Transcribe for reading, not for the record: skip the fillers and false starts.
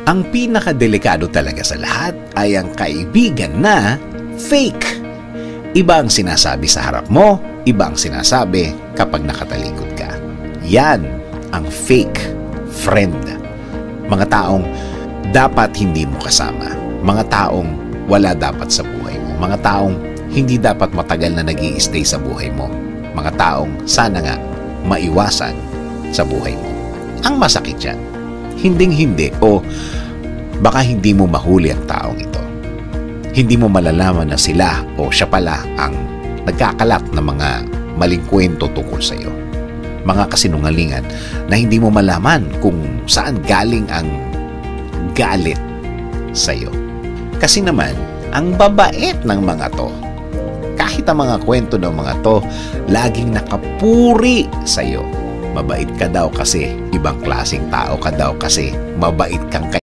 Ang pinakadelikado talaga sa lahat ay ang kaibigan na fake. Iba ang sinasabi sa harap mo, iba ang sinasabi kapag nakatalikod ka. Yan ang fake friend. Mga taong dapat hindi mo kasama. Mga taong wala dapat sa buhay mo. Mga taong hindi dapat matagal na nag-i-stay sa buhay mo. Mga taong sana nga maiwasan sa buhay mo. Ang masakit yan, hinding-hindi o baka hindi mo mahuli ang taong ito. Hindi mo malalaman na sila o siya pala ang nagkakalat ng mga maling kwento tungkol sa iyo. Mga kasinungalingan na hindi mo malaman kung saan galing ang galit sa iyo. Kasi naman, ang babait ng mga to, kahit ang mga kwento ng mga to, laging nakapuri sa iyo. Mabait ka daw kasi, ibang klaseng tao ka daw kasi, mabait kang